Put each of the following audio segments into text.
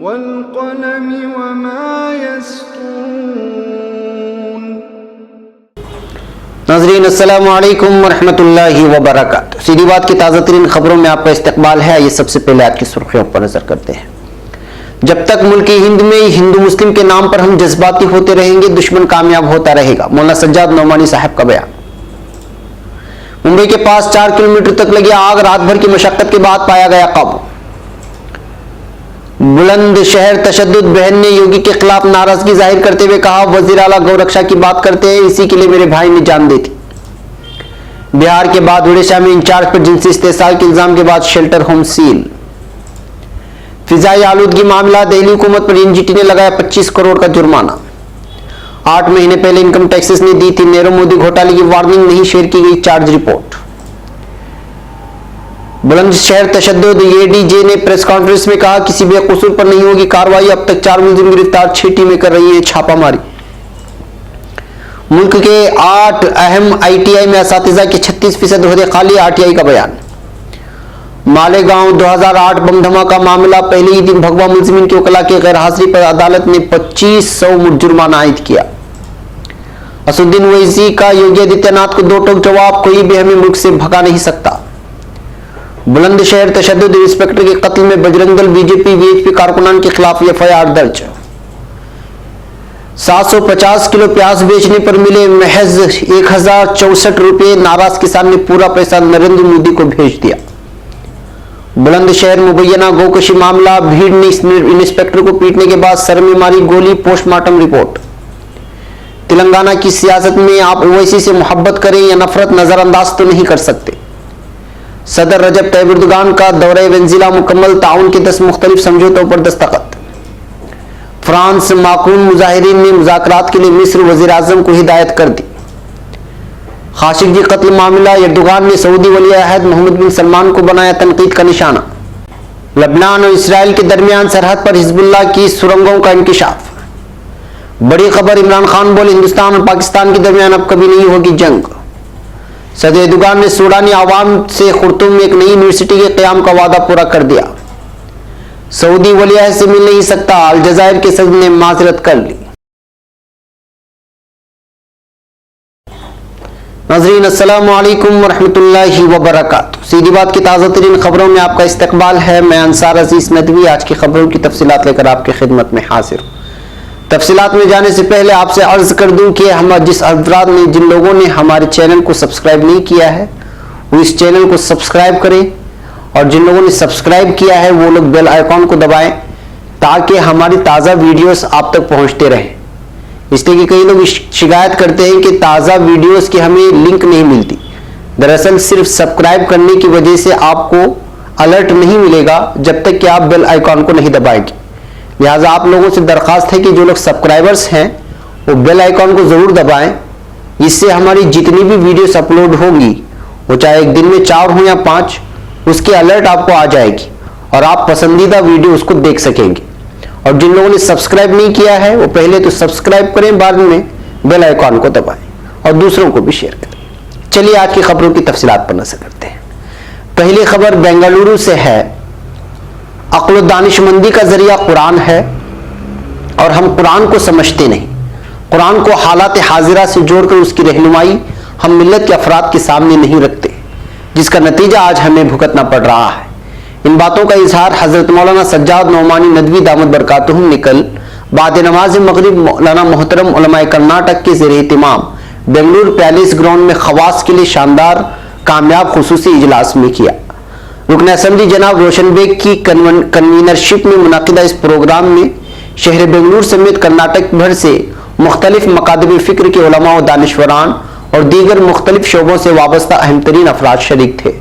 वल्क़लमि वमा यस्तून। नाज़रीन अस्सलामु अलैकुम वरहमतुल्लाहि वबरकातुहू। सीधी बात की ताज़ा तरीन खबरों में आपका इस्तकबाल है। ये सबसे पहले आज की सुर्खियों पर नजर करते हैं। जब तक मुल्क हिंद में हिंदू मुस्लिम के नाम पर हम जज्बाती होते रहेंगे, दुश्मन कामयाब होता रहेगा। मौलाना सज्जाद नौमानी साहब का बयान। मुंबई के पास 4 किलोमीटर तक लगी आग रात भर की मशक्कत के बाद पाया गया काबू। बुलंदशहर तशद्दुद बहन ने योगी के खिलाफ नाराजगी जाहिर करते हुए कहा, वजीर आला गौरक्षा की बात करते हैं, इसी के लिए मेरे भाई ने जान दी थी। बिहार के बाद उड़ीसा में इंचार्ज पर जिनसी इस्तेसाल के इल्जाम के बाद शेल्टर होम सील। फिजाई आलूदगी मामला, दिल्ली हुकूमत पर एनजीटी ने लगाया 25 करोड़ का जुर्माना। 8 महीने पहले इनकम टैक्सेस ने दी थी नीरव मोदी घोटाले की वार्निंग, नहीं शेयर की गई चार्ज रिपोर्ट। बुलंदशहर तशद्दुद एडीजे ने प्रेस कॉन्फ्रेंस में कहा, किसी बेकसूर पर नहीं होगी कार्रवाई। अब तक 4 मुलजिम गिरफ्तार, 6 टीमें कर रही है छापामारी। मुल्क के 8 अहम आईटीआई में असातिज़ा के 36% ओहदे खाली, आरटीआई का बयान। मालेगांव 2008 बम धमाका मामला, पहले ही दिन भगवा मुलजिमीन के वकला की गैर हाजिरी पर अदालत ने 2500 जुर्माना आयद किया। असुद्दीन ओवैसी का योगी आदित्यनाथ को 2 टोक जवाब, कोई भी हमें मुल्क से भगा नहीं सकता। बुलंदशहर तशद्दुद इंस्पेक्टर के कत्ल में बजरंग दल, बीजेपी, वीएचपी कारकुनान के खिलाफ एफआईआर दर्ज। 750 किलो प्याज बेचने पर मिले महज 1064 रुपये। नाराज किसान ने पूरा पैसा नरेंद्र मोदी को भेज दिया। बुलंदशहर मुबैना गोकशी मामला, भीड़ ने इंस्पेक्टर को पीटने के बाद सर में मारी गोली, पोस्टमार्टम रिपोर्ट। तेलंगाना की सियासत में आप ओवैसी से मोहब्बत करें या नफरत, नजरअंदाज तो नहीं कर सकते। सदर रजब तैयब एर्दोगान का दौरे वेनेज़ुएला मुकम्मल, ताउन के 10 मुख्तलिफ समझौतों पर दस्तखत। फ्रांस माकून मुजाहिरीन ने मुज़ाकरात के लिए मिस्र वज़ीर आज़म को हिदायत कर दी। खाशिगजी कत्ल मामला, एर्दोगान ने सऊदी वली अहद मोहम्मद बिन सलमान को बनाया तनकीद का निशाना। लबनान और इसराइल के दरमियान सरहद पर हिजबुल्लाह की सुरंगों का इंकिशाफ। बड़ी खबर, इमरान खान बोले, हिंदुस्तान और पाकिस्तान के दरमियान अब कभी नहीं होगी जंग। सदर एर्दोगान ने सूडानी आवाम से खुर्तुम में एक नई यूनिवर्सिटी के क़याम का वादा पूरा कर दिया। सऊदी वली अहद से मिल नहीं सकता, अलजज़ायर के सदर ने माजरत कर ली। नाज़रीन अस्सलामु अलैकुम वरहमतुल्लाहि वबरकातुहू। सीधी बात की ताज़ा तरीन खबरों में आपका इस्तकबाल है। मैं अंसार अजीज नदवी आज की खबरों की तफसीलात लेकर आपकी खिदमत में हाजिर हूँ। तफसीलात में जाने से पहले आपसे अर्ज कर दूं कि हम जिस अफराद ने, जिन लोगों ने हमारे चैनल को सब्सक्राइब नहीं किया है, वो इस चैनल को सब्सक्राइब करें, और जिन लोगों ने सब्सक्राइब किया है वो लोग बेल आइकॉन को दबाएं ताकि हमारी ताज़ा वीडियोस आप तक पहुंचते रहें। इसलिए कि कई लोग शिकायत करते हैं कि ताज़ा वीडियोस की हमें लिंक नहीं मिलती। दरअसल सिर्फ सब्सक्राइब करने की वजह से आपको अलर्ट नहीं मिलेगा जब तक कि आप बेल आइकॉन को नहीं दबाएंगे। लिहाजा आप लोगों से दरख्वास्त है कि जो लोग सब्सक्राइबर्स हैं वो बेल आइकॉन को ज़रूर दबाएं। इससे हमारी जितनी भी वीडियोस अपलोड होंगी, वो चाहे एक दिन में 4 हो या 5, उसकी अलर्ट आपको आ जाएगी और आप पसंदीदा वीडियो उसको देख सकेंगे। और जिन लोगों ने सब्सक्राइब नहीं किया है वो पहले तो सब्सक्राइब करें, बाद में बेल आइकॉन को दबाएं और दूसरों को भी शेयर करें। चलिए आज की खबरों की तफसीलात पर नजर करते हैं। पहली खबर बेंगलुरु से है। अक्ल दानिशमंदी का जरिया कुरान है और हम कुरान को समझते नहीं। कुरान को हालात हाजिरा से जोड़कर उसकी रहनुमाई हम मिल्लत के अफराद के सामने नहीं रखते, जिसका नतीजा आज हमें भुगतना पड़ रहा है। इन बातों का इजहार हजरत मौलाना सज्जाद नौमानी नदवी दामद बरकातुहुम ने कल बाद नमाज मगरिब मौलाना मोहतरम उलमाए कर्नाटक के ज़ेर एहतिमाम बेंगलुरु पैलेस ग्राउंड में खवास के लिए शानदार कामयाब खुसूसी इजलास में किया। रुकन असम्बली जनाब रोशन बेग की कन्वीनरशिप में मुनाकिदा इस प्रोग्राम में शहर बेंगलुरु समेत कर्नाटक भर से मुख्तलिफ मकादब फ़िक्र के उलमा व दानिश्वरान और दीगर मुख्तलिफ शोबों से वाबस्ता अहम तरीन अफराद शरीक थे,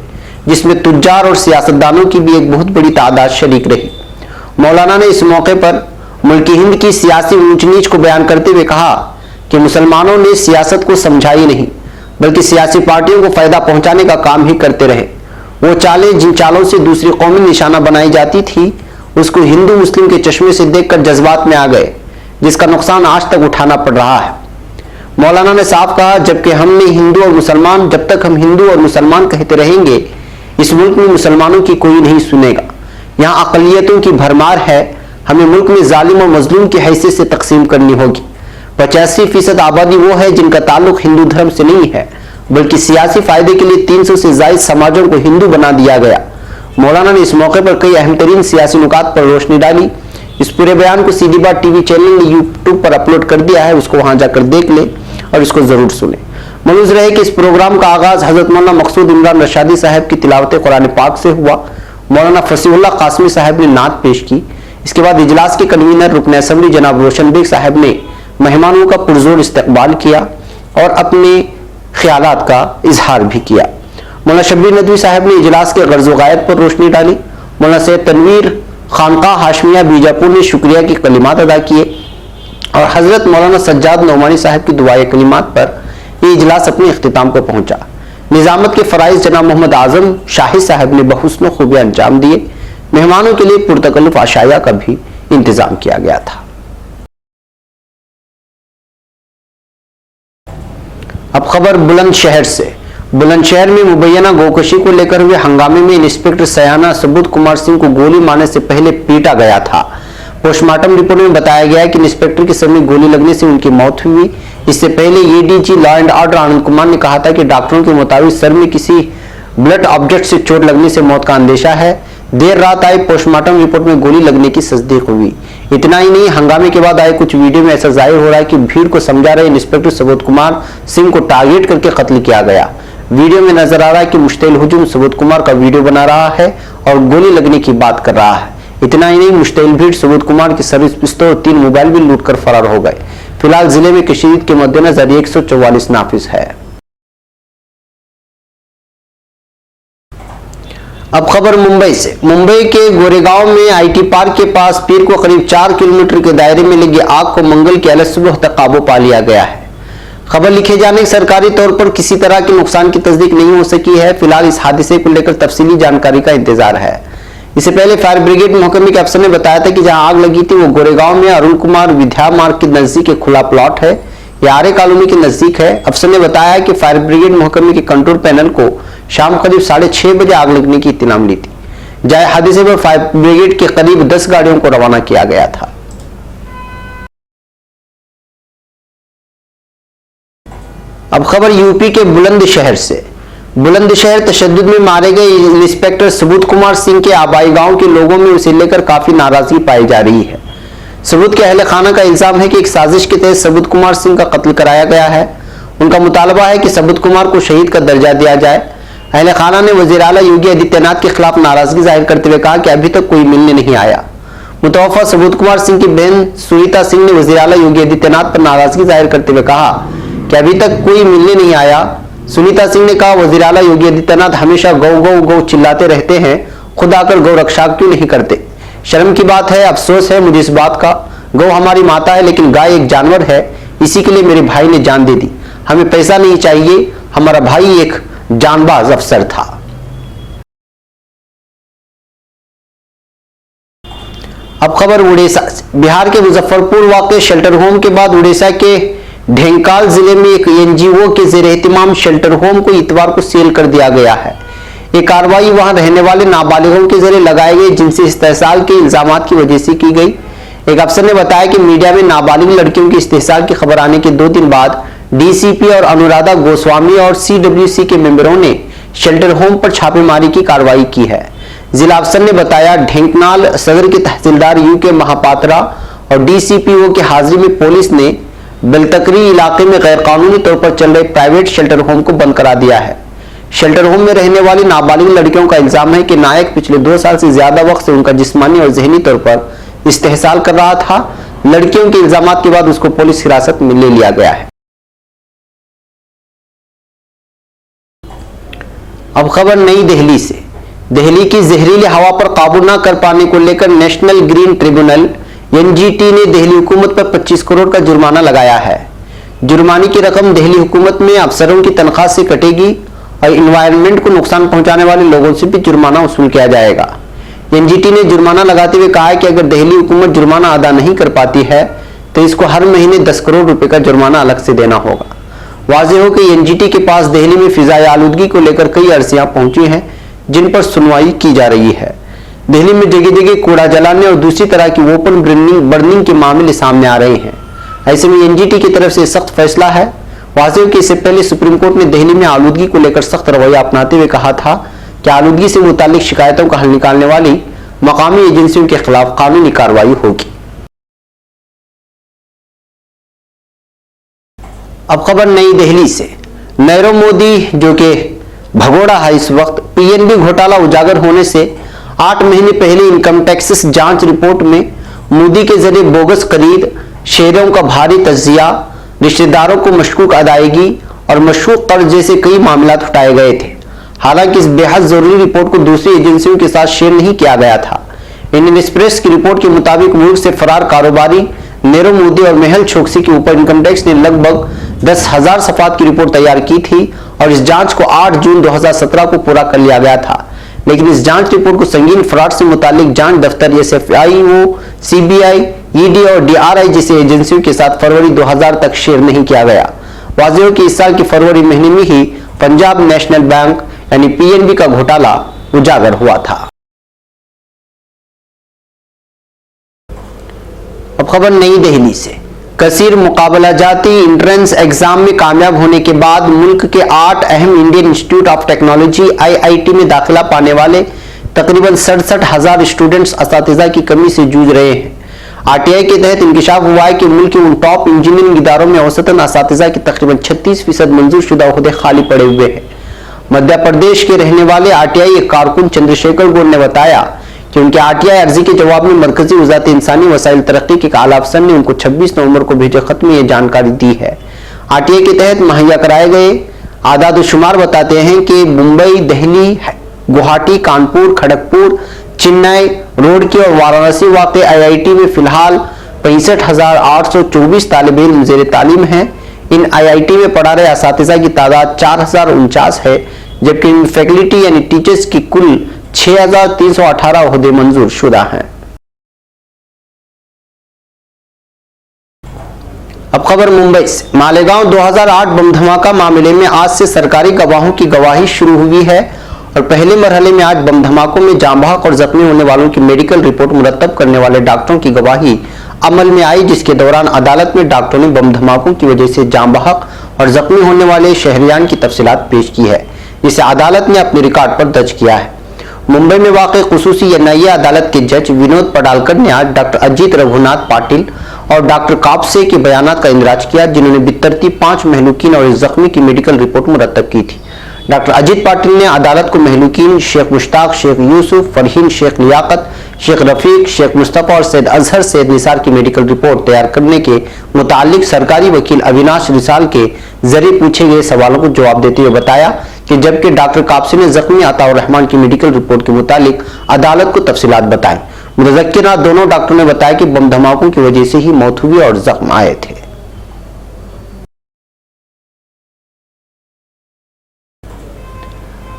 जिसमें तुज्जार और सियासतदानों की भी एक बहुत बड़ी तादाद शरीक रही। मौलाना ने इस मौके पर मुल्क हिंद की सियासी ऊंच नीच को बयान करते हुए कहा कि मुसलमानों ने सियासत को समझा ही नहीं, बल्कि सियासी पार्टियों को फायदा पहुंचाने का काम ही करते रहे। वो चालें जिन चालों से दूसरी कौमें निशाना बनाई जाती थी, उसको हिंदू मुस्लिम के चश्मे से देखकर जज्बात में आ गए, जिसका नुकसान आज तक उठाना पड़ रहा है। मौलाना ने साफ कहा, जब तक हम हिंदू और मुसलमान कहते रहेंगे, इस मुल्क में मुसलमानों की कोई नहीं सुनेगा। यहाँ अक़लियतों की भरमार है, हमें मुल्क में जालिम और मजलूम की हैसियत से तकसीम करनी होगी। 85% आबादी वो है जिनका ताल्लुक हिंदू धर्म से नहीं है, बल्कि सियासी फायदे के लिए 300 से ज्यादा समाजों को हिंदू बना दिया गया। मौलाना ने इस मौके पर कई अहम तरीन सियासी नुकात पर रोशनी डाली। इस पूरे बयान को सीधी बात टीवी चैनल ने यूट्यूब पर अपलोड कर दिया है, उसको वहां जाकर देख ले और इसको जरूर सुने। मलूज रहे कि इस प्रोग्राम का आगाज हजरत मौलाना मकसूद इमरान रशादी साहब की तिलावत कुरान पाक से हुआ। मौलाना फसीहुल्लाह कासमी साहब ने नात पेश की। इसके बाद इजलास के कन्वीनर रुकन असम्बली जनाब रोशन बेग साहब ने मेहमानों का पुरजोर इस्तकबाल किया और अपने ख्यालात का इजहार भी किया। मौलाना शब्बीर नदवी साहब ने इजलास के गर्ज गायत पर रोशनी डाली। मौलाना सैयद तनवीर खानका हाशमिया बीजापुर ने शुक्रिया की कलिमात अदा किए और हजरत मौलाना सज्जाद नौमानी साहब की दुआए कलिमात पर यह इजलास अपने इख्तिताम को पहुंचा। निजामत के फराइज जनाब मोहम्मद आजम शाही साहब ने बहुस्न खूबियां अंजाम दिए। मेहमानों के लिए पुरतकल्लुफ आशाया का भी इंतजाम किया गया था। अब खबर बुलंदशहर से। बुलंदशहर में मुबैना गोकशी को लेकर हुए हंगामे में इंस्पेक्टर सयाना सबूत कुमार सिंह को गोली मारने से पहले पीटा गया था। पोस्टमार्टम रिपोर्ट में बताया गया कि इंस्पेक्टर के सर में गोली लगने से उनकी मौत हुई। इससे पहले ADG law and order Anand Kumar ने कहा था कि डॉक्टरों के मुताबिक सर में किसी ब्लड ऑब्जेक्ट से चोट लगने से मौत का अंदेशा है। देर रात आई पोस्टमार्टम रिपोर्ट में गोली लगने की तस्दीक हुई। इतना ही नहीं, हंगामे के बाद आए कुछ वीडियो में ऐसा जाहिर हो रहा है कि भीड़ को समझा रहे इंस्पेक्टर सबूत कुमार सिंह को टारगेट करके कत्ल किया गया। वीडियो में नजर आ रहा है कि मुश्तिल हुजूम सबूत कुमार का वीडियो बना रहा है और गोली लगने की बात कर रहा है। इतना ही नहीं, मुश्तिल भीड़ सबूत कुमार की सर्विस पिस्तौल और 3 मोबाइल भी लूटकर फरार हो गए। फिलहाल जिले में कशीद के मद्देनजर 144 नाफिज है। अब खबर मुंबई से। मुंबई के गोरेगांव में आईटी पार्क के पास पीर को करीब 4 किलोमीटर के दायरे में लगी आग को मंगल के अलग सुबह तक काबू पा लिया गया है। खबर लिखे जाने के सरकारी तौर पर किसी तरह के नुकसान की तस्दीक नहीं हो सकी है। फिलहाल इस हादसे को लेकर तफसीली जानकारी का इंतजार है। इससे पहले फायर ब्रिगेड महकमे के अफसर ने बताया था कि जहां आग लगी थी वो गोरेगांव में अरुण कुमार विद्या मार्ग के नजदीक एक खुला प्लॉट है। यह आर्य कॉलोनी के नजदीक है। अफसर ने बताया कि फायर ब्रिगेड महकमे के कंट्रोल पैनल को शाम करीब 6:30 बजे आग लगने की इत्तला मिली थी। जाए हादसे पर फायर ब्रिगेड के करीब 10 गाड़ियों को रवाना किया गया था। अब खबर यूपी के बुलंदशहर से। बुलंदशहर तशद्दुद में मारे गए इंस्पेक्टर सबूत कुमार सिंह के आबाई गांव के लोगों में उसे लेकर काफी नाराजगी पाई जा रही है। सबूत के अहले खाना का इल्जाम है कि एक साजिश के तहत सबूत कुमार सिंह का कत्ल कराया गया है। उनका मुतालबा है कि सबूत कुमार को शहीद का दर्जा दिया जाए। अहले खाना ने वज़ीर आला योगी आदित्यनाथ के खिलाफ नाराजगी जाहिर करते हुए कहा कि अभी तक कोई मिलने नहीं आया। मुतवफ़ा सबूत कुमार सिंह की बहन सुनीता सिंह ने वज़ीर आला योगी आदित्यनाथ पर नाराजगी जाहिर करते हुए कहा कि अभी तक कोई मिलने नहीं आया। सुनीता सिंह ने कहा, वज़ीर आला योगी आदित्यनाथ हमेशा गौ गौ गौ चिल्लाते रहते हैं, खुद आकर गौ रक्षा क्यों नहीं करते? शर्म की बात है, अफसोस है मुझे इस बात का। गौ हमारी माता है, लेकिन गाय एक जानवर है। इसी के लिए मेरे भाई ने जान दे दी। हमें पैसा नहीं चाहिए, हमारा भाई एक जानबाज अफसर था। अब खबर उड़ीसा से। बिहार के मुजफ्फरपुर वाक़े शेल्टर होम के बाद उड़ीसा के ढेंकाल जिले में एक एनजीओ के ज़ेर एहतिमाम शेल्टर होम को इतवार को सील कर दिया गया है। ये कार्रवाई वहां रहने वाले नाबालिगों के जरिए लगाए गए जिनसे इस्तेहसाल के इल्जामात की वजह से की गई। एक अफसर ने बताया कि मीडिया में नाबालिग लड़कियों के इस्तेहसाल की खबर आने के 2 दिन बाद डीसीपी और अनुराधा गोस्वामी और सीडब्ल्यूसी के मेंबरों ने शेल्टर होम पर छापेमारी की कार्रवाई की है। जिला अफसर ने बताया, ढेंकनाल सदर के तहसीलदार यूके महापात्रा और डीसीपीओ की हाजिरी में पुलिस ने बेलतकरी इलाके में गैरकानूनी तौर पर चल रहे प्राइवेट शेल्टर होम को बंद करा दिया है। शेल्टर होम में रहने वाली नाबालिग लड़कियों का इल्जाम है कि नायक पिछले 2 साल से ज्यादा वक्त से उनका जिस्मानी और जहनी तौर पर इस्तेहसाल कर रहा था। लड़कियों के इल्जामात के बाद उसको पुलिस हिरासत में ले लिया गया है। अब खबर नई दिल्ली से। दिल्ली की जहरीली हवा पर काबू न कर पाने को लेकर नेशनल ग्रीन ट्रिब्यूनल एनजीटी ने दिल्ली हुकूमत पर 25 करोड़ का जुर्माना लगाया है। जुर्माने की रकम दिल्ली हुकूमत में अफसरों की तनख्वाह से कटेगी और इन्वायरमेंट को नुकसान पहुंचाने वाले लोगों से भी जुर्माना वसूल किया जाएगा। एनजीटी ने जुर्माना लगाते हुए कहा है कि अगर दिल्ली हुकूमत जुर्माना अदा नहीं कर पाती है तो इसको हर महीने 10 करोड़ रुपए का जुर्माना अलग से देना होगा। वाज़ेह हो कि एनजीटी के पास दिल्ली में फिजाई आलूदगी को लेकर कई अर्जियां पहुंची हैं जिन पर सुनवाई की जा रही है। दिल्ली में जगह जगह कूड़ा जलाने और दूसरी तरह की ओपन बर्निंग के मामले सामने आ रहे हैं। ऐसे में एनजीटी की तरफ से सख्त फैसला है। वाज़ेह कि इससे पहले सुप्रीम कोर्ट ने दिल्ली में आलूदगी को लेकर सख्त रवैया अपनाते हुए कहा था कि आलूदगी से मुतालिक शिकायतों का हल निकालने वाली मकामी एजेंसियों के खिलाफ कानूनी कार्रवाई होगी। अब खबर नई दिल्ली से। नीरव मोदी जो कि भगोड़ा है इस वक्त, पीएनबी घोटाला उजागर होने से 8 महीने पहले इनकम टैक्स जांच रिपोर्ट में मोदी के जरिए बोगस खरीद, शेयरों का भारी तजिया, रिश्तेदारों को मशकूक अदायगी और मशकूक कर्ज जैसे कई मामला उठाए गए थे। हालांकि इस बेहद जरूरी रिपोर्ट को दूसरी एजेंसियों के साथ शेयर नहीं किया गया था। इंडियन एक्सप्रेस की रिपोर्ट के मुताबिक मुल्क से फरार कारोबारी नीरव मोदी और मेहुल चोकसी के ऊपर इनकम टैक्स ने लगभग 10,000 सफ़ात की रिपोर्ट तैयार की थी और इस जांच को 8 जून 2017 को पूरा कर लिया गया था। लेकिन इस जांच रिपोर्ट को संगीन फ्रॉड से मुतालिक जांच दफ्तर SFIO, CBI, ED और DRI जैसी एजेंसियों के साथ फरवरी 2000 तक शेयर नहीं किया गया। वाज़ेह कि इस साल की फरवरी महीने में ही पंजाब नेशनल बैंक यानी PNB का घोटाला उजागर हुआ था। अब खबर नई दिल्ली से। कसीर मुकाबलाजाती एंट्रेंस एग्जाम में कामयाब होने के बाद मुल्क के 8 अहम Indian institute of technology IIT में दाखिला पाने वाले तकरीबन 67,000 स्टूडेंट्स असातिज़ा की कमी से जूझ रहे हैं। RTI के तहत इंकशाफ हुआ है कि मुल्क के उन टॉप इंजीनियरिंग इदारों में औसतन असातिज़ा की तकरीबन 36% मंजूर शुदा ओहदे खाली पड़े हुए हैं। मध्य प्रदेश के रहने वाले RTI एक कारकुन चंद्रशेखर गौर ने बताया कि उनके RTI अर्जी के जवाब में मरकजी वज़ारत इंसानी वसाइल तरक्की के आला अफसर ने उनको 26 नवंबर को भेजे खत में यह जानकारी दी है। RTI के तहत मुहैया कराए गए आदाद शुमार बताते हैं कि मुंबई, दिल्ली, गुवाहाटी, कानपुर, खड़गपुर, चेन्नई, रोडकी और वाराणसी वाक़ IIT में फिलहाल 65,824 तालिब इल्म ज़ेर तालीम हैं। इन IIT में पढ़ा रहे असातिज़ा की तादाद 4,049 है, जबकि इन फैकल्टी यानी टीचर्स की कुल 6,318 ओहदे मंजूर शुदा हैं। अब खबर मुंबई से। मालेगांव 2008 बम धमाका मामले में आज से सरकारी गवाहों की गवाही शुरू हुई है और पहले मरहले में आज बम धमाकों में जाँ बहक और जख्मी होने वालों की मेडिकल रिपोर्ट मुरतब करने वाले डॉक्टरों की गवाही अमल में आई, जिसके दौरान अदालत में डॉक्टरों ने बम धमाकों की वजह से जाँ बहक और जख्मी होने वाले शहरियान की तफसीलात पेश की है, जिसे अदालत ने अपने रिकॉर्ड पर दर्ज किया है। मुंबई में वाक़ खुसूसी NIA अदालत के जज विनोद पडालकर ने आज डॉक्टर अजीत रघुनाथ पाटिल और डॉक्टर कापसे के बयानात का इंदराज किया, जिन्होंने बितरतीब 5 महलूकीन और एक जख्मी की मेडिकल रिपोर्ट मुरतब की थी। डॉक्टर अजीत पाटिल ने अदालत को महलूकीन शेख मुश्ताक, शेख यूसुफ, फरहीन, शेख लियाकत, शेख रफीक, शेख मुस्तफ़ा और सैयद अजहर सैयद निसार की मेडिकल रिपोर्ट तैयार करने के मुतालिक सरकारी वकील अविनाश रिसाल के जरिए पूछे गए सवालों को जवाब देते हुए बताया कि जबकि डॉक्टर कापसी ने जख्मी अताउर रहमान की मेडिकल रिपोर्ट के मुतालिक अदालत को तफसीलात बताई। मुतज़क्किरा दोनों डॉक्टरों ने बताया कि बम धमाकों की वजह से ही मौत हुई और जख्म आए थे।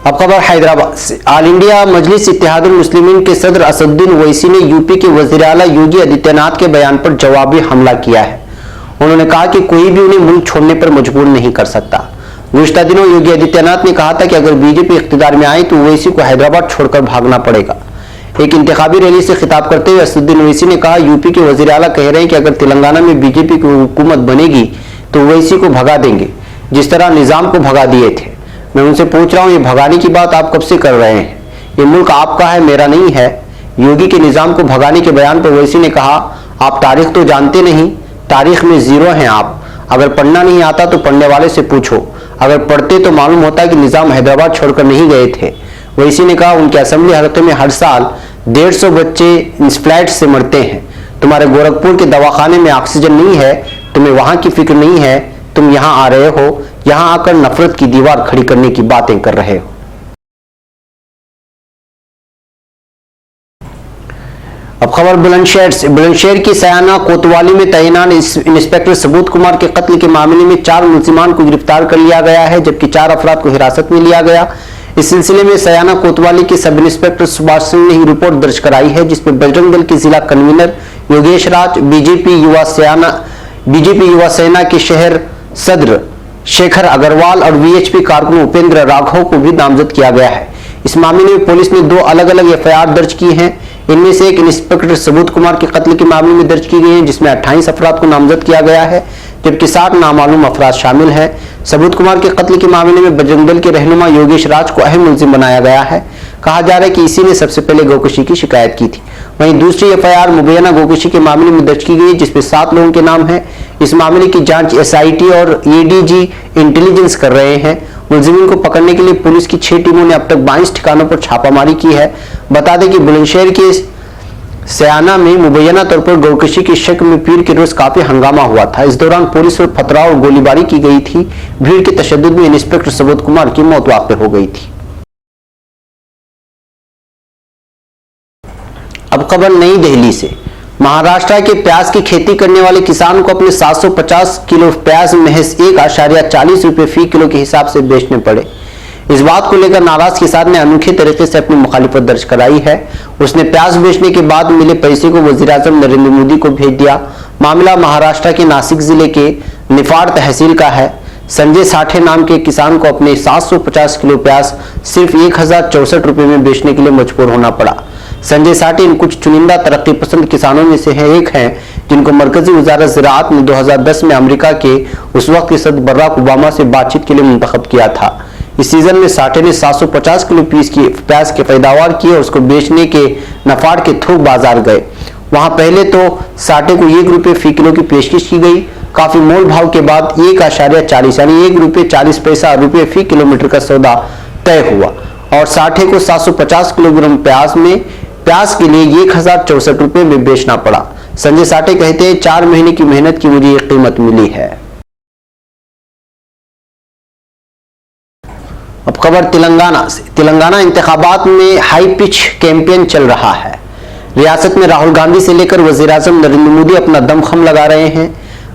अब खबर हैदराबाद से। ऑल इंडिया मजलिस इत्तेहादुल मुस्लिमीन के सदर असदुद्दीन ओवैसी ने यूपी के वज़ीर आला योगी आदित्यनाथ के बयान पर जवाबी हमला किया है। उन्होंने कहा कि कोई भी उन्हें मुल्क छोड़ने पर मजबूर नहीं कर सकता। गुज़िश्ता दिनों योगी आदित्यनाथ ने कहा था कि अगर बीजेपी इख्तिदार में आई तो ओवैसी को हैदराबाद छोड़कर भागना पड़ेगा। एक इंतखाबी रैली से खिताब करते हुए असदुद्दीन ओवैसी ने कहा, यूपी के वज़ीर आला कह रहे हैं कि अगर तेलंगाना में बीजेपी की हुकूमत बनेगी तो ओवैसी को भगा देंगे, जिस तरह निजाम को भगा दिए थे। मैं उनसे पूछ रहा हूं, ये भगाने की बात आप कब से कर रहे हैं? ये मुल्क आपका है, मेरा नहीं है। योगी के निजाम को भगाने के बयान पर ओवैसी ने कहा, आप तारीख तो जानते नहीं, तारीख में जीरो हैं आप। अगर पढ़ना नहीं आता तो पढ़ने वाले से पूछो, अगर पढ़ते तो मालूम होता कि निजाम हैदराबाद छोड़कर नहीं गए थे। ओवैसी ने कहा, उनके असेंबली हलके में हर साल 150 बच्चे इंस्फ्लाइट से मरते हैं। तुम्हारे गोरखपुर के दवाखाने में ऑक्सीजन नहीं है, तुम्हें वहां की फिक्र नहीं है, तुम यहां आ रहे हो, यहां आकर नफरत की दीवार खड़ी करने की बातें कर रहे हो। अब खबर बुलंदशहर से। बुलंदशहर की सयाना कोतवाली में तैनात इंस्पेक्टर सबूत कुमार के कत्ल के मामले में 4 मुलजिमान को गिरफ्तार कर लिया गया है, जबकि 4 अफराद को हिरासत में लिया गया। इस सिलसिले में सयाना कोतवाली के सब इंस्पेक्टर सुभाष सिंह ने ही रिपोर्ट दर्ज कराई है, जिसमें बजरंग दल के जिला कन्वीनर योगेश राज, बीजेपी युवा सेना के शहर सदर शेखर अग्रवाल और VHP कारकुन उपेंद्र राघव को भी नामजद किया गया है। इस मामले में पुलिस ने 2 अलग अलग एफआईआर दर्ज की हैं। इनमें से एक इंस्पेक्टर सबूत कुमार के कत्ल के मामले में दर्ज की गई है, जिसमें 28 अफराद को नामजद किया गया है, जबकि 60 नामालूम अफराद शामिल हैं। सबूत कुमार के कत्ल के मामले में बजरंग दल के रहनुमा योगेश राज को अहम मुलजिम बनाया गया है। कहा जा रहा है कि इसी ने सबसे पहले गोकशी की शिकायत की थी। वहीं दूसरी एफआईआर मुबैना गोकशी के मामले में दर्ज की गई, जिसमें 7 लोगों के नाम हैं। इस मामले की जांच एसआईटी और एडीजी इंटेलिजेंस कर रहे हैं। मुलजिमीन को पकड़ने के लिए पुलिस की 6 टीमों ने अब तक 22 ठिकानों पर छापामारी की है। बता दें कि बुलंदशहर के सयाना में मुबैना तौर पर गोकशी के शक में पीर के रोज काफी हंगामा हुआ था। इस दौरान पुलिस पर पथराव और गोलीबारी की गई थी। भीड़ के तशद्दुद में इंस्पेक्टर सबूत कुमार की मौत वाक़ हो गई थी। अब खबर नई दिल्ली से। महाराष्ट्र के प्याज की खेती करने वाले किसान को अपने 750 किलो प्याज महज 1.40 रुपए फी किलो के हिसाब से बेचने पड़े। इस बात को लेकर नाराज किसान ने अनोखे तरीके से अपनी मुखालिफत दर्ज कराई है। उसने प्याज बेचने के बाद मिले पैसे को वजीर-ए-आज़म नरेंद्र मोदी को भेज दिया। मामला महाराष्ट्र के नासिक जिले के निफाड तहसील का है। संजय साठे नाम के किसान को अपने 750 किलो प्याज सिर्फ 1064 रुपए में बेचने के लिए मजबूर होना पड़ा। संजय साठे इन कुछ चुनिंदा तरक्की पसंद किसानों में से एक हैं, जिनको मरकजी वजारत ज़राअत ने 2010 में अमेरिका के उस वक्त के सदर बराक ओबामा से बातचीत के लिए मुंतखब किया था। इस सीजन में साठे ने 750 किलो प्याज के पैदावार की और उसको बेचने के नफाड के थोक बाजार गए। वहां पहले तो साठे को 1 रुपए फी किलो की पेशकश की गई। काफी मोल भाव के बाद 1.40 यानी 1 रुपए 40 पैसा रुपए फी किलोमीटर का सौदा तय हुआ और साठे को 750 किलोग्राम प्याज के लिए 1064 रुपए में बेचना पड़ा। संजय साठे कहते हैं 4 महीने की मेहनत की मुझे ये कीमत मिली है। अब खबर तेलंगाना से। तेलंगाना इंतखाबात में हाई पिच कैंपेन चल रहा है। रियासत में राहुल गांधी से लेकर वजीर-ए-आज़म नरेंद्र मोदी अपना दमखम लगा रहे हैं।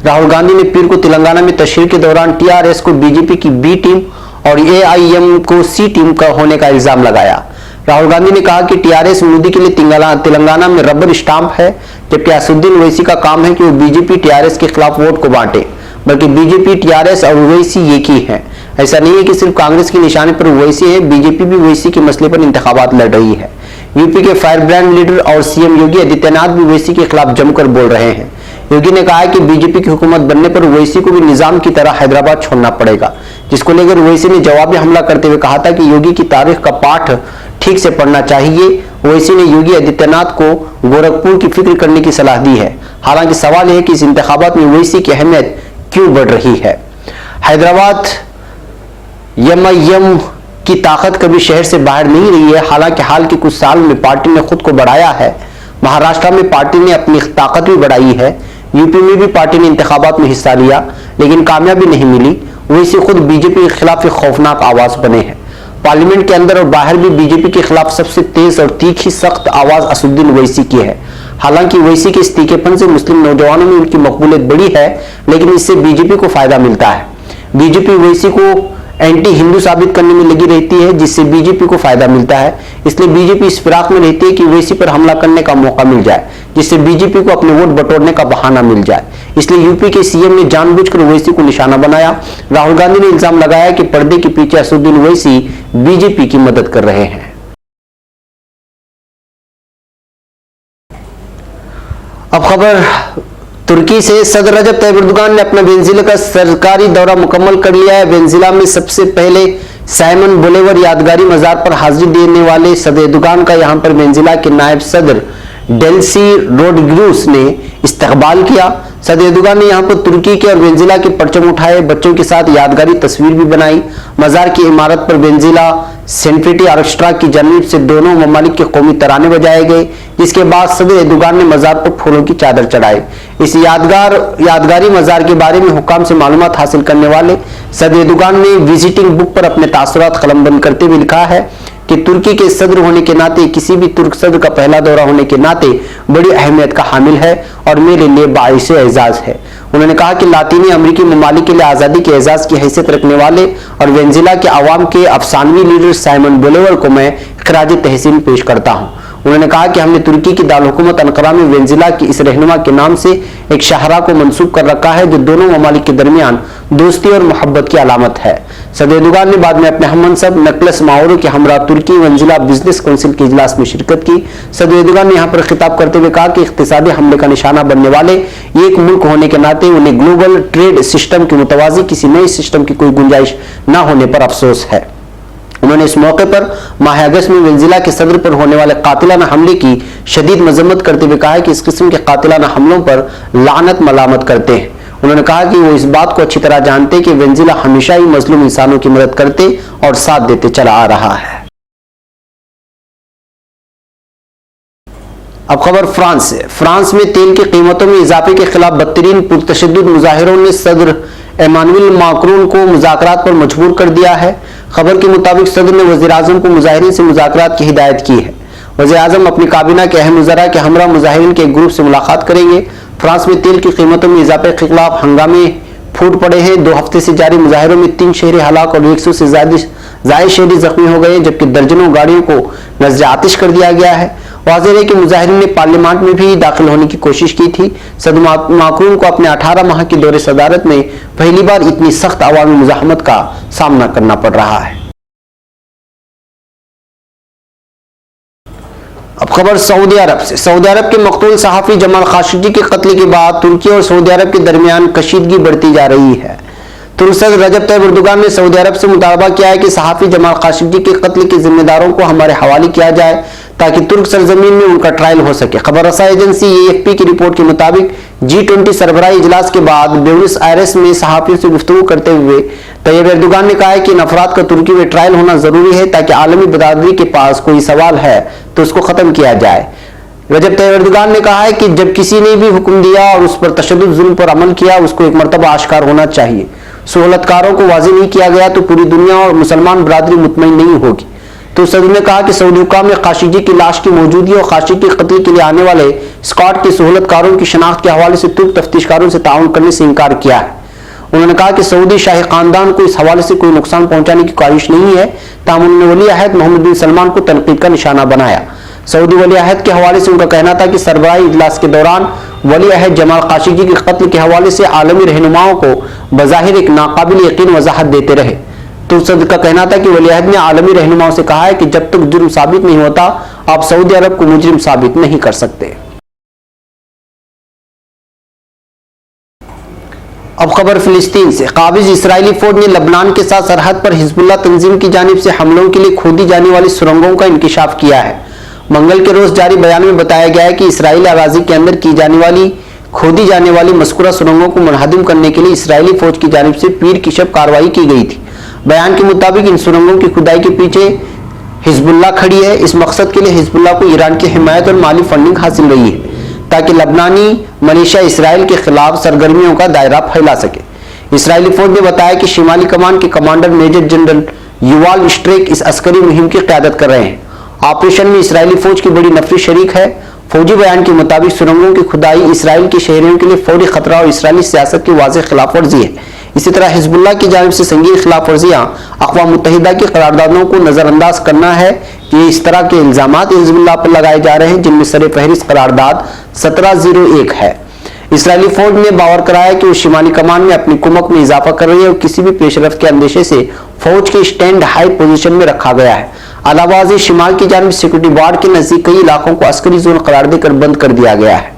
राहुल गांधी ने पीर को तेलंगाना में तशरीह के दौरान टीआरएस को बीजेपी की बी टीम और एआईएम को सी टीम का होने का इल्जाम लगाया। राहुल गांधी ने कहा कि टीआरएस मोदी के लिए तेलंगाना में रबर स्टाम्प है, जबकि असदुद्दीन ओवैसी का काम है कि वो बीजेपी टीआरएस के खिलाफ वोट को बांटे, बल्कि बीजेपी टीआरएस और ओवैसी एक ही है। ऐसा नहीं है कि सिर्फ कांग्रेस के निशाने पर ओवैसी है, बीजेपी भी ओवैसी के मसले पर इंतखाबात लड़ रही है। यूपी के फायर ब्रांड लीडर और सीएम योगी आदित्यनाथ भी ओवैसी के खिलाफ जमकर बोल रहे हैं। योगी ने कहा है कि बीजेपी की हुकूमत बनने पर ओवैसी को भी निजाम की तरह हैदराबाद छोड़ना पड़ेगा, जिसको लेकर ओवैसी ने जवाबी हमला करते हुए कहा था कि योगी की तारीख का पाठ ठीक से पढ़ना चाहिए। ओवैसी ने योगी आदित्यनाथ को गोरखपुर की फिक्र करने की सलाह दी है। हालांकि सवाल है कि इस इंतखाबात में ओवैसी की अहमियत क्यों बढ़ रही है। हैदराबाद एमआईएम की ताकत कभी शहर से बाहर नहीं रही है। हालांकि हाल के कुछ साल में पार्टी ने खुद को बढ़ाया है। महाराष्ट्र में पार्टी ने अपनी ताकत भी बढ़ाई है। यूपी में भी पार्टी ने इंतखाबात में हिस्सा लिया, लेकिन कामयाबी नहीं मिली। ओवैसी खुद बीजेपी के खिलाफ एक खौफनाक आवाज बने हैं। पार्लियामेंट के अंदर और बाहर भी बीजेपी के खिलाफ सबसे तेज और तीखी सख्त आवाज असदुद्दीन ओवैसी की है। हालांकि ओवैसी के इस तीखेपन से मुस्लिम नौजवानों में उनकी मकबूलियत बड़ी है, लेकिन इससे बीजेपी को फायदा मिलता है। बीजेपी ओवैसी को एंटी हिंदू साबित करने में लगी रहती है, जिससे बीजेपी को फायदा मिलता है। इसलिए बीजेपी इस फिराक में रहती है कि ओवैसी पर हमला करने का मौका मिल जाए, जिससे बीजेपी को अपने वोट बटोरने का बहाना मिल जाए। इसलिए यूपी के सीएम ने जानबूझकर ओवैसी को निशाना बनाया। राहुल गांधी ने इल्जाम लगाया कि पर्दे के पीछे असदुद्दीन ओवैसी बीजेपी की मदद कर रहे हैं। अब खबर तुर्की से। सदर रजब तैयब एर्दोगान ने अपना वेनेजुएला का सरकारी दौरा मुकम्मल कर लिया है। वेनेजुएला में सबसे पहले साइमन बोलीवर यादगारी मजार पर हाजिरी देने वाले सदर एर्दोगान का यहां पर वेनेजुएला के नायब सदर डेल्सी रोड्रिगुस ने इस्तकबाल किया। सदर एर्दोगान ने यहां पर तुर्की के और वेनेजुएला के परचम उठाए, बच्चों के साथ यादगारी तस्वीर भी बनाई। मजार की इमारत पर वेनेजुएला सिम्फनी ऑर्केस्ट्रा की जानिब से दोनों ममालिक के कौमी तराने बजाए गए, जिसके बाद सदर एर्दोगान ने मजार पर फूलों की चादर चढ़ाई। इस यादगारी मजार के बारे में हुकाम से मालूमात हासिल करने वाले सदर एर्दोगान ने विजिटिंग बुक पर अपने तासुरात कलमबंद करते हुए लिखा है कि तुर्की के सदर होने के नाते, किसी भी तुर्क सदर का पहला दौरा होने के नाते बड़ी अहमियत का हामिल है और मेरे लिए बाइस एजाज है। उन्होंने कहा कि लातीनी अमेरिकी ममालिक के लिए आज़ादी के एजाज की हैसियत रखने वाले और वेनेजुएला के अवाम के अफसानवी लीडर साइमन बोलीवर को मैं खराज तहसीन पेश करता हूँ। उन्होंने कहा कि हमने तुर्की की दारुल-हुकूमत अंकारा में वेनेजुएला की इस रहनुमा के नाम से एक शाहरा को मंसूब कर रखा है, जो दोनों ममालिक के दरमियान दोस्ती और मोहब्बत की अलामत है। सदर एर्दोगान ने बाद में अपने हममनसब निकोलस माउरो के हमरा तुर्की वेनेजुएला बिजनेस काउंसिल के इजलास में शिरकत की। सदर एर्दोगान ने यहाँ पर खिताब करते हुए कहा कि इख्तिसादी हमले का निशाना बनने वाले एक मुल्क होने के नाते उन्हें ग्लोबल ट्रेड सिस्टम के मुतवाजी किसी नए सिस्टम की कोई गुंजाइश न होने पर अफसोस है। उन्होंने इस मौके पर माह अगस्त में वेनेजुएला के सदर पर होने वाले कातिलाना हमले की शदीद मजम्मत करते हुए कहा कि इस किस्म के कातिलाना हमलों पर लानत मलामत करते हैं। उन्होंने कहा कि वो इस बात को अच्छी तरह जानते हैं कि वेनेजुएला हमेशा ही मजलूम इंसानों की मदद करते और साथ देते चला आ रहा है। अब खबर फ्रांस से। फ्रांस में तेल की कीमतों में इजाफे के खिलाफ बदतरीन पुरतशद्दुद मुजाहिरों ने सदर इमानुएल मैक्रोन को मुज़ाकरात पर मजबूर कर दिया है। खबर के मुताबिक सदर ने वज़ीर आज़म को मुजाहिरीन से मुज़ाकरात की हिदायत की है। वज़ीर आज़म अपनी काबीना के अहम वज़रा के हमरा मुजाहिरीन के एक ग्रुप से मुलाकात करेंगे। फ्रांस में तेल की कीमतों में इजाफे के खिलाफ हंगामे फूट पड़े हैं। 2 हफ्ते से जारी मुजाहिरों में 3 शहरी हलाक और 100 से ज्यादा शहरी जख्मी हो गए, जबकि दर्जनों गाड़ियों को नजर आतिश कर दिया गया है। वाज़ेह है कि मुजाहिरीन ने पार्लियामेंट में भी दाखिल होने की कोशिश की थी। सदर मैक्रोन को अपने 18 माह की दौरे सदारत में पहली बार इतनी सख्त अवामी मुज़ाहमत का सामना करना पड़ रहा है। अब खबर सऊदी अरब से। सऊदी अरब के मकतूल सहाफ़ी जमाल खाशोगी के कत्ल के बाद तुर्की और सऊदी अरब के दरमियान कशीदगी बढ़ती जा रही है। तुर्क सदर रजब तैयब एर्दोगान ने सऊदी अरब से मुतालबा किया है कि सहाफ़ी जमाल खाशोगी के कत्ल के जिम्मेदारों को हमारे हवाले किया जाए ताकि तुर्क सरजमीन में उनका ट्रायल हो सके। खबर रसा एजेंसी AFP की रिपोर्ट के मुताबिक G20 सरबराही इजलास के बाद ब्यूनस आयर्स में सहाफ़ियों से गुफ्तगू करते हुए तैयब एर्दोगान ने कहा है कि इन अफराद का तुर्की में ट्रायल होना जरूरी है ताकि आलमी बरादरी के पास कोई सवाल है तो उसको खत्म किया जाए। रजब तैयब एर्दोगान ने कहा है कि जब किसी ने भी हुक्म दिया और उस पर तशद्दुद जुल्म पर अमल किया, उसको एक मरतबा आश्कार होना चाहिए। सहूलतकारों को वाज़ेह नहीं किया गया तो पूरी दुनिया और मुसलमान बरादरी मुतमईन नहीं होगी। तो सदर ने कहा कि सऊदी हुक्काम ने खाशोगी की लाश की मौजूदगी और खाशोगी के कत्ल के लिए आने वाले स्कॉट के सहूलतकारों की शनाख्त के हवाले से तुर्क तफ्तीशकारों से ताउन करने से इनकार किया है। उन्होंने कहा कि सऊदी शाही खानदान को इस हवाले से कोई नुकसान पहुंचाने की ख्वाहिश नहीं है, ताहम उन्होंने वली अहद मोहम्मद बिन सलमान को तनकीद का निशाना बनाया। सऊदी वली अहद के हवाले से उनका कहना था कि सरबराही इजलास के दौरान वली अहद जमाल खाशोगी के कत्ल के हवाले से आलमी रहनुमाओं को बज़ाहिर एक नाकाबिल यकीन वजाहत देते रहे। तो सदर का कहना था कि वली अहद ने आलमी रहनुमाओं से कहा है कि जब तक जुर्म साबित नहीं होता आप सऊदी अरब को मुजरिम साबित नहीं कर सकते। अब खबर फिलिस्तीन से। काबिज इस्राएली फौज ने लबनान के साथ सरहद पर हिजबुल्लाह तंजीम की जानिब से हमलों के लिए खोदी जाने वाली सुरंगों का इंकिशाफ किया है। मंगल के रोज जारी बयान में बताया गया है कि इस्राएली अराजी के अंदर की जाने वाली खोदी जाने वाली मस्कुरा सुरंगों को मुनहदिम करने के लिए इस्राएली फौज की जानिब से पीर की शब कार्रवाई की गई थी। बयान के मुताबिक इन सुरंगों की खुदाई के पीछे हिजबुल्लाह खड़ी है। इस मकसद के लिए हिजबुल्लाह को ईरान की हिमायत और माली फंडिंग हासिल रही है ताकि लबनानी मलेशिया इसराइल के खिलाफ सरगर्मियों का दायरा फैला सके। इसराइली फौज ने बताया कि शिमाली कमान के कमांडर मेजर जनरल युवाल स्ट्रेक इस अस्करी मुहिम की क़यादत कर रहे हैं। ऑपरेशन में इसराइली फौज की बड़ी नफरी शरीक है। फौजी बयान के मुताबिक सुरंगों की खुदाई इसराइल के शहरियों के लिए फौरी खतरा और इसराइली सियासत की वाज़ेह खिलाफ वर्जी है। इसी तरह हिजबुल्लाह की जानिब से संगीन खिलाफ वर्जियां अक़वाम मुत्तहिदा की करारदादों को नजरअंदाज करना है कि इस तरह के इल्जामात हिजबुल्लाह पर लगाए जा रहे हैं, जिनमें सरे फहरिस्त करारदाद 1701 है। इसराइली फौज ने बावर कराया कि वो शिमाली कमान में अपनी कुमक में इजाफा कर रही है और किसी भी पेशरफ के अंदेशे से फौज के स्टैंड हाई पोजीशन में रखा गया है। अलावा शिमाल की जानिब सिक्योरिटी वार्ड के नजदीक कई इलाकों को अस्करी जोन करार देकर बंद कर दिया गया है।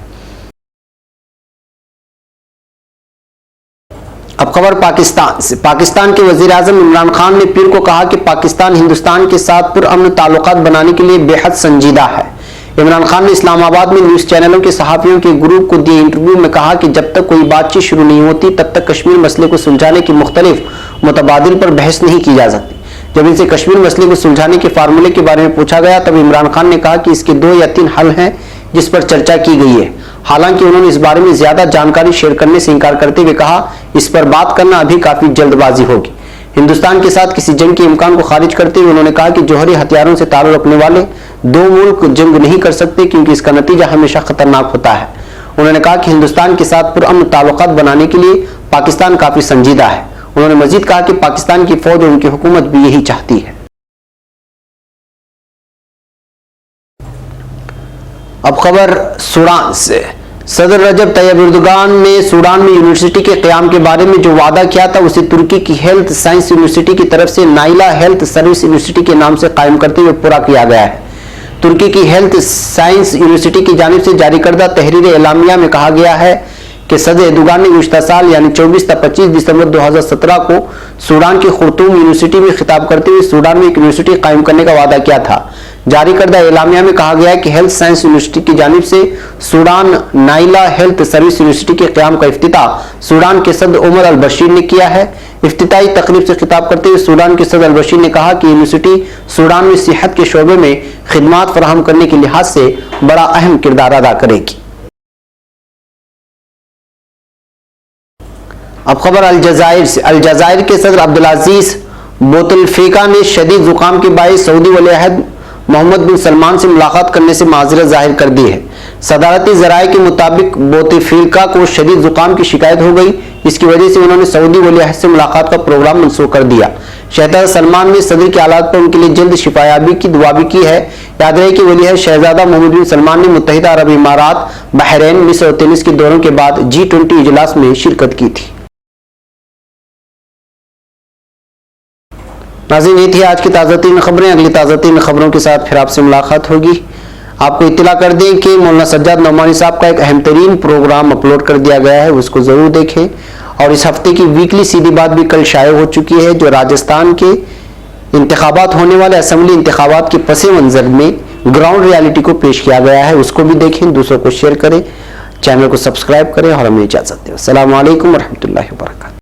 अब खबर पाकिस्तान से। पाकिस्तान के वजीर आजम इमरान खान ने पीर को कहा कि पाकिस्तान हिंदुस्तान के साथ पुरअमन ताल्लुकात बनाने के लिए बेहद संजीदा है। इमरान खान ने इस्लामाबाद में न्यूज चैनलों के सहाफियों के ग्रुप को दिए इंटरव्यू में कहा कि जब तक कोई बातचीत शुरू नहीं होती तब तक कश्मीर मसले को सुलझाने की मुख्तलिफ मुतबादिल पर बहस नहीं की जा सकती। जब इनसे कश्मीर मसले को सुलझाने के फार्मूले के बारे में पूछा गया तब इमरान खान ने कहा कि इसके 2 या 3 हल हैं जिस पर चर्चा की गई है। हालांकि उन्होंने इस बारे में ज्यादा जानकारी शेयर करने से इनकार करते हुए कहा इस पर बात करना अभी काफी जल्दबाजी होगी। हिंदुस्तान के साथ किसी जंग के इम्कान को खारिज करते हुए उन्होंने कहा कि जौहरी हथियारों से ताल्लुक रखने वाले 2 मुल्क जंग नहीं कर सकते क्योंकि इसका नतीजा हमेशा खतरनाक होता है। उन्होंने कहा कि हिंदुस्तान के साथ पुरअमन ताल्लुकात बनाने के लिए पाकिस्तान काफी संजीदा है। उन्होंने मजीद कहा कि पाकिस्तान की फौज और उनकी हुकूमत भी यही चाहती है। अब खबर सूडान से। सदर रजब तैयब एर्दोगान ने सूडान में यूनिवर्सिटी के क़याम के बारे में जो वादा किया था उसे तुर्की की हेल्थ साइंस यूनिवर्सिटी की तरफ से नाइला हेल्थ सर्विस यूनिवर्सिटी के नाम से कायम करते हुए पूरा किया गया है। तुर्की की हेल्थ साइंस यूनिवर्सिटी की जानिब से जारी करदा तहरीर एलामिया में कहा गया है कि सदर एर्दोगान ने गुज़िश्ता साल यानी 24 से 25 दिसंबर 2017 को सूडान की खुर्तूम यूनिवर्सिटी में खिताब करते हुए सूडान में एक यूनिवर्सिटी कायम करने का वादा किया था। जारी करदा एलामिया में कहा गया है कि हेल्थ साइंस यूनिवर्सिटी की जानिब से Sudan Naila health service university के क़याम का इफ्तिताह सूडान के सदर उमर अल बशीर ने किया है। इफ्तिताई तकरीब से खिताब करते हुए सूडान के सदर अल बशीर ने कहा कि यूनिवर्सिटी सूडान में सेहत के शोबे में खिदमात फराहम करने के लिहाज से बड़ा अहम किरदार अदा करेगी। अब खबर अलजायर से। अलजायर के सदर अब्दुल-अजीज बोतलफेका ने शदीद जुकाम के बायस सऊदी वली-अहद मोहम्मद बिन सलमान से मुलाकात करने से माजरत जाहिर कर दी है। सदारती ज़राए के मुताबिक बोतलफेका को शदीद जुकाम की शिकायत हो गई। इसकी वजह से उन्होंने सऊदी वली-अहद से मुलाकात का प्रोग्राम मनसूख कर दिया। शहजादा सलमान ने सदर के हालात पर उनके लिए जल्द शिफायाबी की दुआ भी की है। याद रहे कि वली-अहद शहजादा मोहम्मद बिन सलमान ने मुत्तहिदा अरब इमारात, बहरैन, मिस्र और तुनीस के दौरों के बाद G20 इजलास में शिरकत की थी। नाज़रीन, ये थी आज की ताज़ा तीन खबरें। अगली ताज़ा तीन खबरों के साथ फिर आपसे मुलाकात होगी। आपको इत्तला कर दें कि मौलाना सज्जाद नौमानी साहब का एक अहम तरीन प्रोग्राम अपलोड कर दिया गया है, उसको ज़रूर देखें। और इस हफ्ते की वीकली सीधी बात भी कल शाये हो चुकी है, जो राजस्थान के इंतखाबात होने वाले असेंबली इंतखाबात के पस मंज़र में ग्राउंड रियलिटी को पेश किया गया है, उसको भी देखें, दूसरों को शेयर करें, चैनल को सब्सक्राइब करें और हमें इजाज़त दें। अस्सलामु अलैकुम वरहमतुल्लाहि वबरकातुहू।